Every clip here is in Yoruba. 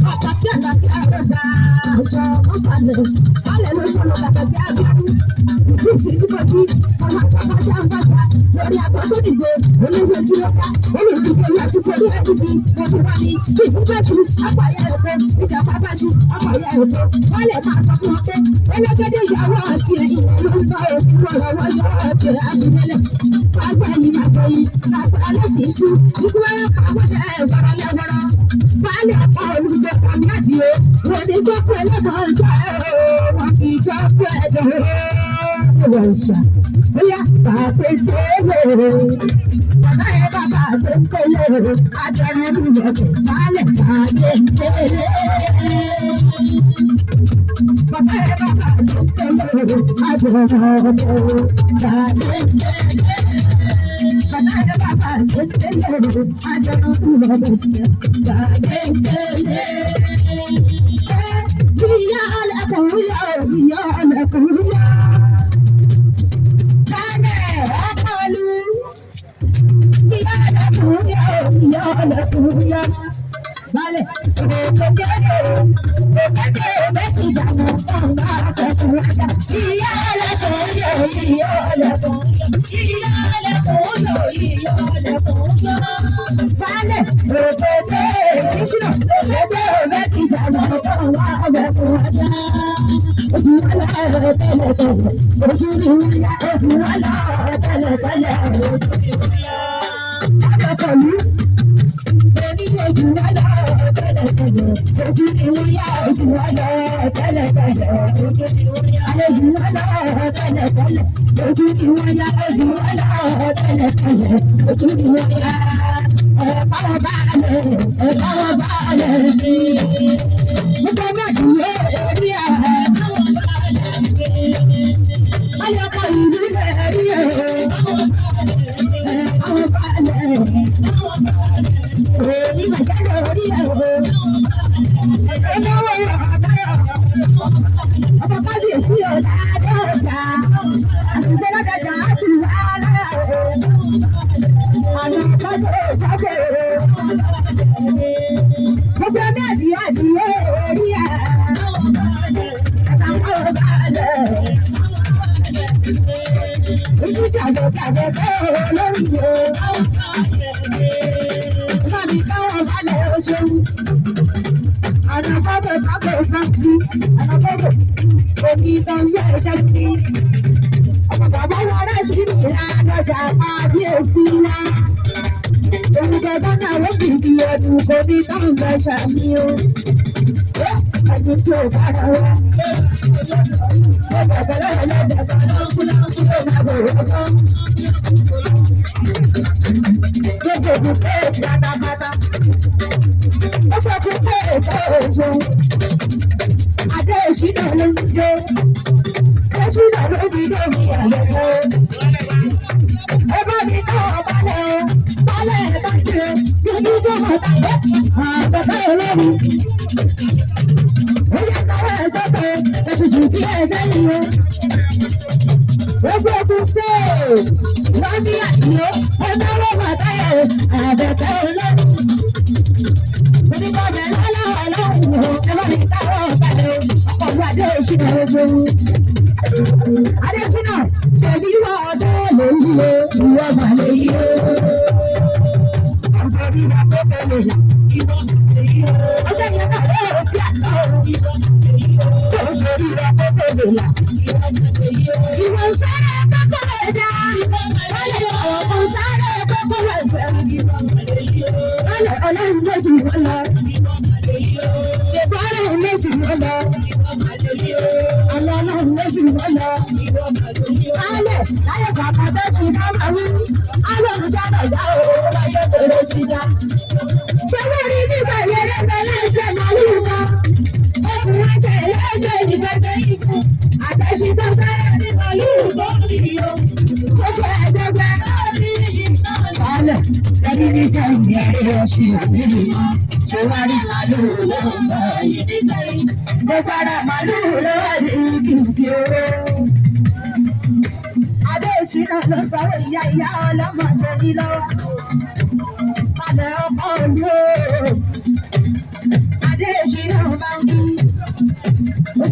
pàtàkì àgbàkí àrẹ̀dá ọjọ́ ọ̀pálẹ̀ kálẹ̀ ló sọ̀rọ̀ kàkàkí àbíkú ìṣèṣì ìdíbòjì ọmọ àgbàṣà ń bàṣà lórí àgbà tó dìde oníṣe tí ó ká olùdíje yàtú pẹ̀lú ẹ̀dídì mọ̀tòwálì ìfúnpẹ̀ṣù àpàyà ẹ̀kọ́ ìjàpá báṣu àpàyà ẹ̀kọ́ wọ́n lè máa sọ fún wọn pé ẹlẹ́gẹ́dẹ́ ìyàwó àti ẹ̀yìn ló ń bá òfin lọ́wọ́ yọ ọ̀kẹ́ àbímẹ́lẹ̀ agbẹ̀yìn àgbẹ̀yìn alẹ́sìnkú ikú ẹ̀ pàwọ́dẹ̀ ẹ̀fọ́rọ́lẹ́wọ́rọ́ baálé ọ̀pá olùgbé kàmíàdì o wọ́n ní gbọ́pọ̀ ẹlẹ́gbọ̀n ṣá wọn kì í gbọ́pọ̀ ẹ̀dọ̀ wọ́n ṣá bóyá bàtẹ́ tẹ́lẹ̀ bàbá yẹn bàbá àgbẹ̀ ń tẹ́lẹ̀ àjọyọ̀ ìrìnàjò baálé bàtẹ́ tẹ́lẹ̀ bàbá yẹn bàbá àgbẹ̀ ń tẹ́lẹ̀ àjọyọ̀ Vale,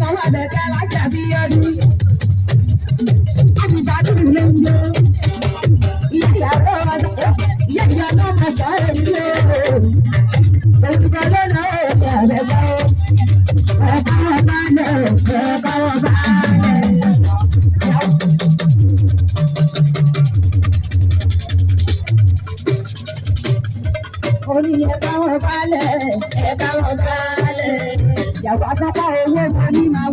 ọmọ bẹ̀kẹ́ lájà bí ọdún. Àbísà dúdú ló ń jó. Ìyá ìyàwó ọmọ sọ̀rọ̀ ìlú. Òkùnkùn lọ́nà òkè àbẹ̀bẹ̀ o. Ẹ̀ka wọn bá lẹ̀ ẹ̀ka wọn bá lẹ̀. Orí ẹ̀ka wọn bá lẹ̀ ẹ̀ka wọn bá lẹ̀. Yàwó asọ́pọ̀ owó mo ní máa.